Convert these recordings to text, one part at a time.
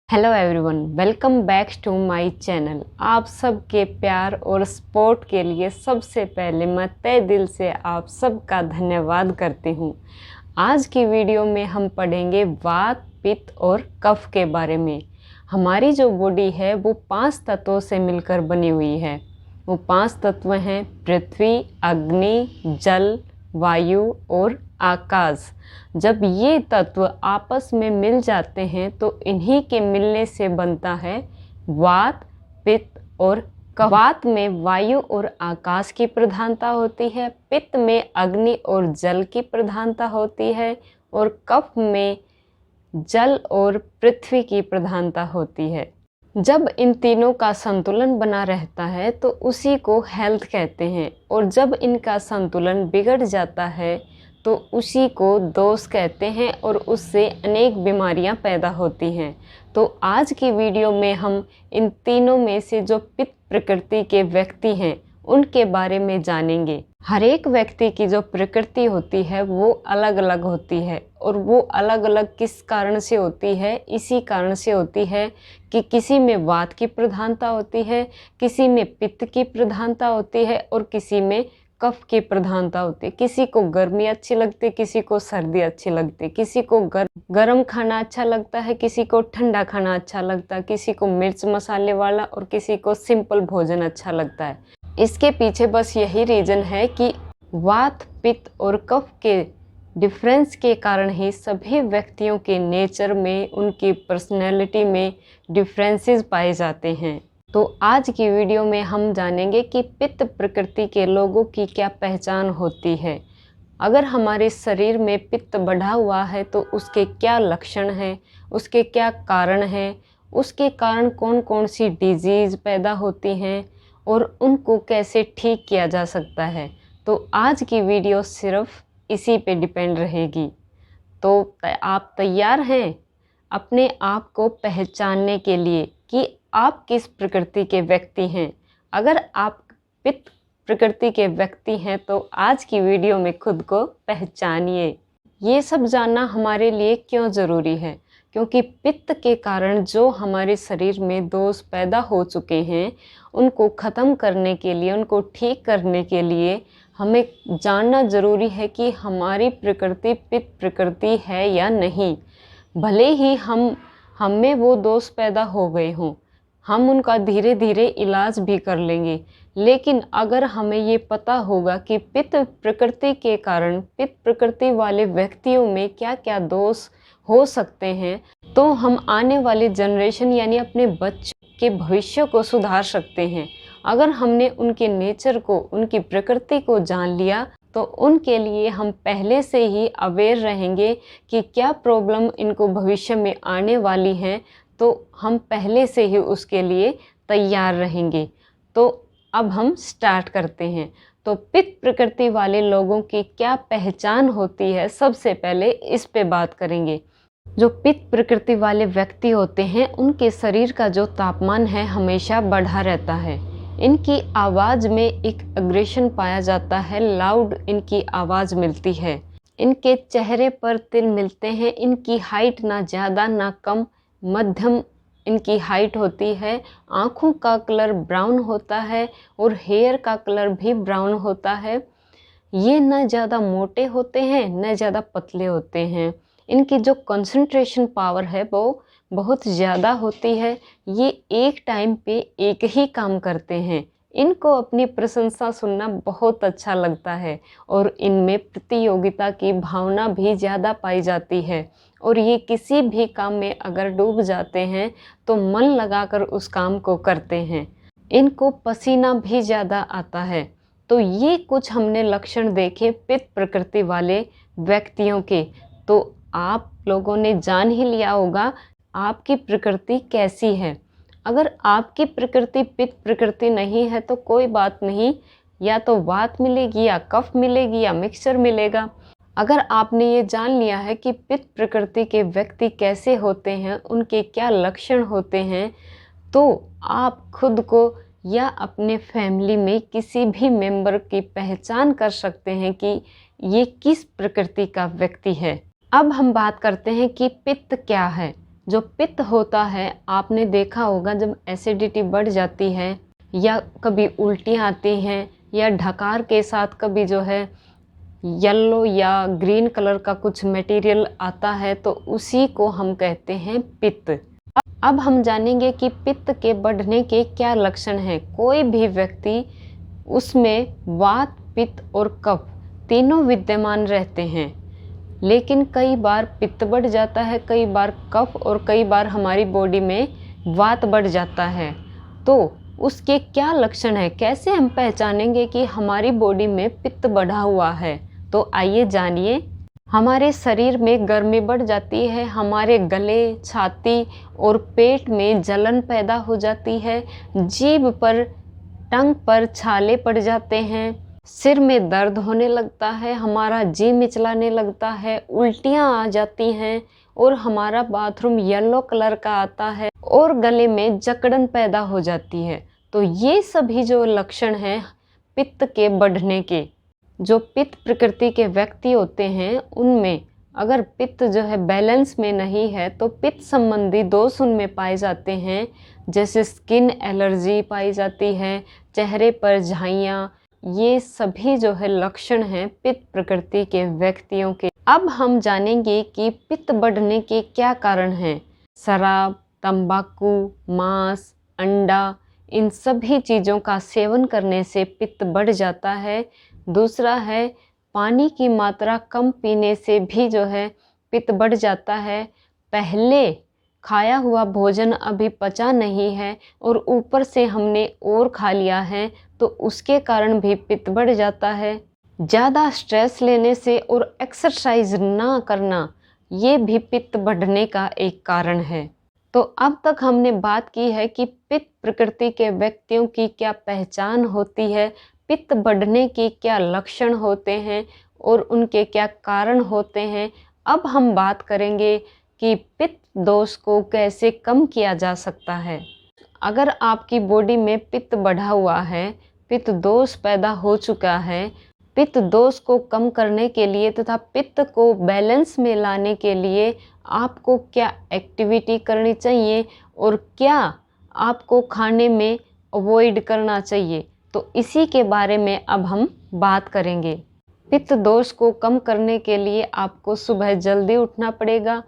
Hello everyone, welcome back to my channel. आप सबके प्यार और सपोर्ट के लिए सबसे पहले मैं तहे दिल से आप सबका धन्यवाद करती हूँ। आज की वीडियो में हम पढ़ेंगे वात, पित्त और कफ के बारे में। हमारी जो बॉडी है वो 5 तत्वों से मिलकर बनी हुई है। वो 5 तत्व हैं पृथ्वी, अग्नि, जल, वायु और आकाश। जब ये तत्व आपस में मिल जाते हैं तो इन्हीं के मिलने से बनता है वात, पित्त और कफ। वात में वायु और आकाश की प्रधानता होती है, पित्त में अग्नि और जल की प्रधानता होती है और कफ में जल और पृथ्वी की प्रधानता होती है। जब इन तीनों का संतुलन बना रहता है तो उसी को हेल्थ कहते हैं, और जब इनका संतुलन बिगड़ जाता है तो उसी को दोष कहते हैं और उससे अनेक बीमारियां पैदा होती हैं। तो आज की वीडियो में हम इन तीनों में से जो पित्त प्रकृति के व्यक्ति हैं उनके बारे में जानेंगे। हर एक व्यक्ति की जो प्रकृति होती है वो अलग अलग होती है, और वो अलग अलग किस कारण से होती है? इसी कारण से होती है कि किसी में वात की प्रधानता होती है, किसी में पित्त की प्रधानता होती है और किसी में कफ की प्रधानता होती है। किसी को गर्मी अच्छी लगती है, किसी को सर्दी अच्छी लगती है, किसी को गर्म खाना अच्छा लगता है, किसी को ठंडा खाना अच्छा लगता है, किसी को मिर्च मसाले वाला और किसी को सिंपल भोजन अच्छा लगता है। इसके पीछे बस यही रीज़न है कि वात, पित्त और कफ के डिफरेंस के कारण ही सभी व्यक्तियों के नेचर में, उनकी पर्सनैलिटी में डिफरेंसेस पाए जाते हैं। तो आज की वीडियो में हम जानेंगे कि पित्त प्रकृति के लोगों की क्या पहचान होती है। अगर हमारे शरीर में पित्त बढ़ा हुआ है तो उसके क्या लक्षण हैं, उसके क्या कारण हैं, उसके कारण कौन कौन सी डिजीज़ पैदा होती हैं और उनको कैसे ठीक किया जा सकता है। तो आज की वीडियो सिर्फ इसी पे डिपेंड रहेगी। तो आप तैयार हैं अपने आप को पहचानने के लिए कि आप किस प्रकृति के व्यक्ति हैं? अगर आप पित्त प्रकृति के व्यक्ति हैं तो आज की वीडियो में खुद को पहचानिए। ये सब जानना हमारे लिए क्यों ज़रूरी है? क्योंकि पित्त के कारण जो हमारे शरीर में दोष पैदा हो चुके हैं उनको ख़त्म करने के लिए, उनको ठीक करने के लिए हमें जानना ज़रूरी है कि हमारी प्रकृति पित्त प्रकृति है या नहीं। भले ही हम में वो दोष पैदा हो गए हों, हम उनका धीरे धीरे इलाज भी कर लेंगे, लेकिन अगर हमें ये पता होगा कि पित्त प्रकृति के कारण पित्त प्रकृति वाले व्यक्तियों में क्या क्या दोष हो सकते हैं तो हम आने वाली जनरेशन यानी अपने बच्चों के भविष्य को सुधार सकते हैं। अगर हमने उनके नेचर को, उनकी प्रकृति को जान लिया तो उनके लिए हम पहले से ही अवेयर रहेंगे कि क्या प्रॉब्लम इनको भविष्य में आने वाली है, तो हम पहले से ही उसके लिए तैयार रहेंगे। तो अब हम स्टार्ट करते हैं। तो पित्त प्रकृति वाले लोगों की क्या पहचान होती है, सबसे पहले इस पे बात करेंगे। जो पित्त प्रकृति वाले व्यक्ति होते हैं उनके शरीर का जो तापमान है हमेशा बढ़ा रहता है। इनकी आवाज़ में एक अग्रेशन पाया जाता है, लाउड इनकी आवाज़ मिलती है। इनके चेहरे पर तिल मिलते हैं। इनकी हाइट ना ज़्यादा ना कम, मध्यम इनकी हाइट होती है। आँखों का कलर ब्राउन होता है और हेयर का कलर भी ब्राउन होता है। ये न ज़्यादा मोटे होते हैं न ज़्यादा पतले होते हैं। इनकी जो कंसंट्रेशन पावर है वो बहुत ज़्यादा होती है। ये एक टाइम पे एक ही काम करते हैं। इनको अपनी प्रशंसा सुनना बहुत अच्छा लगता है और इनमें प्रतियोगिता की भावना भी ज़्यादा पाई जाती है, और ये किसी भी काम में अगर डूब जाते हैं तो मन लगाकर उस काम को करते हैं। इनको पसीना भी ज़्यादा आता है। तो ये कुछ हमने लक्षण देखे पित्त प्रकृति वाले व्यक्तियों के। तो आप लोगों ने जान ही लिया होगा आपकी प्रकृति कैसी है। अगर आपकी प्रकृति पित्त प्रकृति नहीं है तो कोई बात नहीं, या तो वात मिलेगी या कफ मिलेगी या मिक्सचर मिलेगा। अगर आपने ये जान लिया है कि पित्त प्रकृति के व्यक्ति कैसे होते हैं, उनके क्या लक्षण होते हैं, तो आप खुद को या अपने फैमिली में किसी भी मेंबर की पहचान कर सकते हैं कि ये किस प्रकृति का व्यक्ति है। अब हम बात करते हैं कि पित्त क्या है। जो पित्त होता है, आपने देखा होगा जब एसिडिटी बढ़ जाती है या कभी उल्टियाँ आती हैं या ढकार के साथ कभी जो है येलो या ग्रीन कलर का कुछ मटेरियल आता है, तो उसी को हम कहते हैं पित्त। अब हम जानेंगे कि पित्त के बढ़ने के क्या लक्षण हैं। कोई भी व्यक्ति, उसमें वात, पित्त और कफ तीनों विद्यमान रहते हैं, लेकिन कई बार पित्त बढ़ जाता है, कई बार कफ और कई बार हमारी बॉडी में वात बढ़ जाता है। तो उसके क्या लक्षण है, कैसे हम पहचानेंगे कि हमारी बॉडी में पित्त बढ़ा हुआ है? तो आइए जानिए। हमारे शरीर में गर्मी बढ़ जाती है, हमारे गले, छाती और पेट में जलन पैदा हो जाती है, जीभ पर, टंग पर छाले पड़ जाते हैं, सिर में दर्द होने लगता है, हमारा जी मिचलाने लगता है, उल्टियाँ आ जाती हैं और हमारा बाथरूम येलो कलर का आता है और गले में जकड़न पैदा हो जाती है। तो ये सभी जो लक्षण हैं पित्त के बढ़ने के, जो पित्त प्रकृति के व्यक्ति होते हैं, उनमें अगर पित्त जो है बैलेंस में नहीं है तो पित्त संबंधी दोष उनमें पाए जाते हैं, जैसे स्किन एलर्जी पाई जाती है, चेहरे पर झाइयाँ, ये सभी जो है लक्षण हैं पित्त प्रकृति के व्यक्तियों के। अब हम जानेंगे कि पित्त बढ़ने के क्या कारण हैं। शराब, तंबाकू, मांस, अंडा, इन सभी चीज़ों का सेवन करने से पित्त बढ़ जाता है। दूसरा है पानी की मात्रा कम पीने से भी जो है पित्त बढ़ जाता है। पहले खाया हुआ भोजन अभी पचा नहीं है और ऊपर से हमने और खा लिया है, तो उसके कारण भी पित्त बढ़ जाता है। ज़्यादा स्ट्रेस लेने से और एक्सरसाइज ना करना, ये भी पित्त बढ़ने का एक कारण है। तो अब तक हमने बात की है कि पित्त प्रकृति के व्यक्तियों की क्या पहचान होती है, पित्त बढ़ने के क्या लक्षण होते हैं और उनके क्या कारण होते हैं। अब हम बात करेंगे कि पित्त दोष को कैसे कम किया जा सकता है। अगर आपकी बॉडी में पित्त बढ़ा हुआ है, पित्त दोष पैदा हो चुका है, पित्त दोष को कम करने के लिए तथा पित्त को बैलेंस में लाने के लिए आपको क्या एक्टिविटी करनी चाहिए और क्या आपको खाने में अवॉइड करना चाहिए, तो इसी के बारे में अब हम बात करेंगे। पित्त दोष को कम करने के लिए आपको सुबह जल्दी उठना पड़ेगा।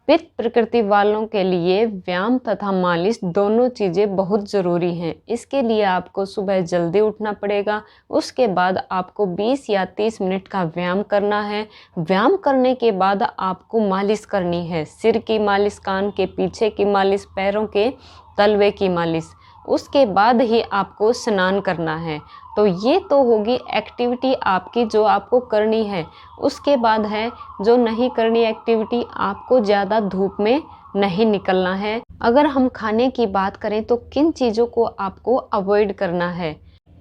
पित्त प्रकृति वालों के लिए व्यायाम तथा मालिश दोनों चीज़ें बहुत ज़रूरी हैं। इसके लिए आपको सुबह जल्दी उठना पड़ेगा। उसके बाद आपको 20 या 30 मिनट का व्यायाम करना है। व्यायाम करने के बाद आपको मालिश करनी है, सिर की मालिश, कान के पीछे की मालिश, पैरों के तलवे की मालिश। उसके बाद ही आपको स्नान करना है। तो ये तो होगी एक्टिविटी आपकी जो आपको करनी है। उसके बाद है जो नहीं करनी एक्टिविटी, आपको ज़्यादा धूप में नहीं निकलना है। अगर हम खाने की बात करें तो किन चीज़ों को आपको अवॉइड करना है।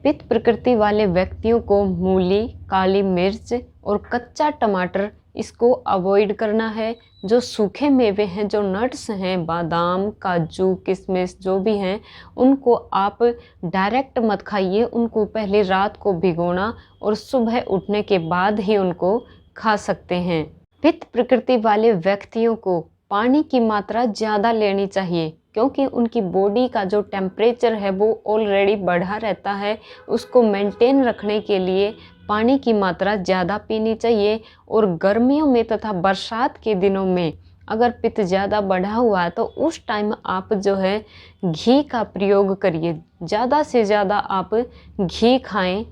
पित्त प्रकृति वाले व्यक्तियों को मूली, काली मिर्च और कच्चा टमाटर, इसको अवॉइड करना है। जो सूखे मेवे हैं, जो नट्स हैं, बादाम, काजू, किशमिश जो भी हैं, उनको आप डायरेक्ट मत खाइए। उनको पहले रात को भिगोना और सुबह उठने के बाद ही उनको खा सकते हैं। पित्त प्रकृति वाले व्यक्तियों को पानी की मात्रा ज़्यादा लेनी चाहिए, क्योंकि उनकी बॉडी का जो टेम्परेचर है वो ऑलरेडी बढ़ा रहता है। उसको मेंटेन रखने के लिए पानी की मात्रा ज़्यादा पीनी चाहिए। और गर्मियों में तथा बरसात के दिनों में अगर पित्त ज़्यादा बढ़ा हुआ है तो उस टाइम आप जो है घी का प्रयोग करिए। ज़्यादा से ज़्यादा आप घी खाएं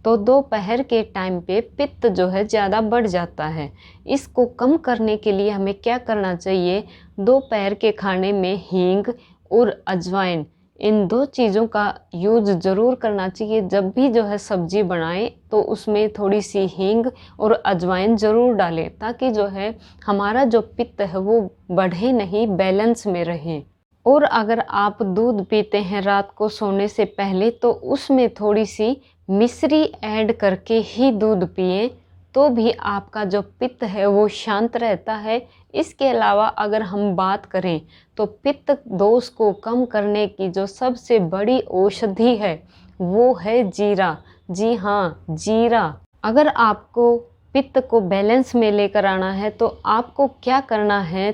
तो दोपहर के टाइम पे पित्त जो है ज़्यादा बढ़ जाता है। इसको कम करने के लिए हमें क्या करना चाहिए, दोपहर के खाने में हींग और अजवाइन, इन दो चीज़ों का यूज ज़रूर करना चाहिए। जब भी जो है सब्जी बनाएं तो उसमें थोड़ी सी हींग और अजवाइन ज़रूर डालें, ताकि जो है हमारा जो पित्त है वो बढ़े नहीं, बैलेंस में रहे। और अगर आप दूध पीते हैं रात को सोने से पहले तो उसमें थोड़ी सी मिश्री ऐड करके ही दूध पिएं, तो भी आपका जो पित्त है वो शांत रहता है। इसके अलावा अगर हम बात करें तो पित्त दोष को कम करने की जो सबसे बड़ी औषधि है वो है जीरा। जी हाँ, जीरा। अगर आपको पित्त को बैलेंस में लेकर आना है तो आपको क्या करना है,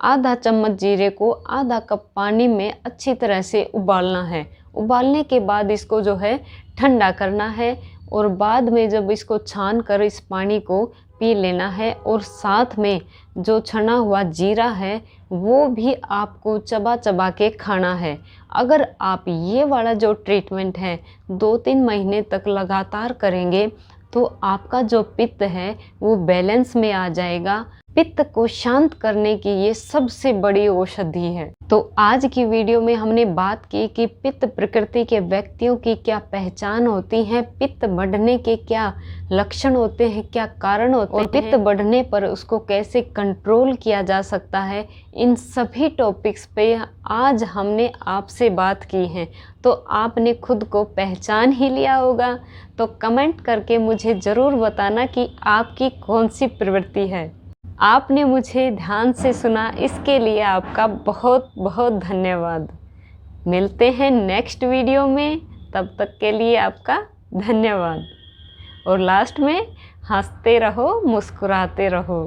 आधा चम्मच जीरे को आधा कप पानी में अच्छी तरह से उबालना है। उबालने के बाद इसको जो है ठंडा करना है और बाद में जब इसको छान कर इस पानी को पी लेना है। और साथ में जो छना हुआ जीरा है वो भी आपको चबा चबा के खाना है। अगर आप ये वाला जो ट्रीटमेंट है 2-3 महीने तक लगातार करेंगे तो आपका जो पित्त है वो बैलेंस में आ जाएगा। पित्त को शांत करने की ये सबसे बड़ी औषधि है। तो आज की वीडियो में हमने बात की कि पित्त प्रकृति के व्यक्तियों की क्या पहचान होती है, पित्त बढ़ने के क्या लक्षण होते हैं, क्या कारण होते हैं, और पित्त बढ़ने पर उसको कैसे कंट्रोल किया जा सकता है। इन सभी टॉपिक्स पे आज हमने आपसे बात की है। तो आपने खुद को पहचान ही लिया होगा। तो कमेंट करके मुझे ज़रूर बताना कि आपकी कौन सी प्रवृत्ति है। आपने मुझे ध्यान से सुना, इसके लिए आपका बहुत बहुत धन्यवाद। मिलते हैं नेक्स्ट वीडियो में, तब तक के लिए आपका धन्यवाद। और लास्ट में हंसते रहो, मुस्कुराते रहो।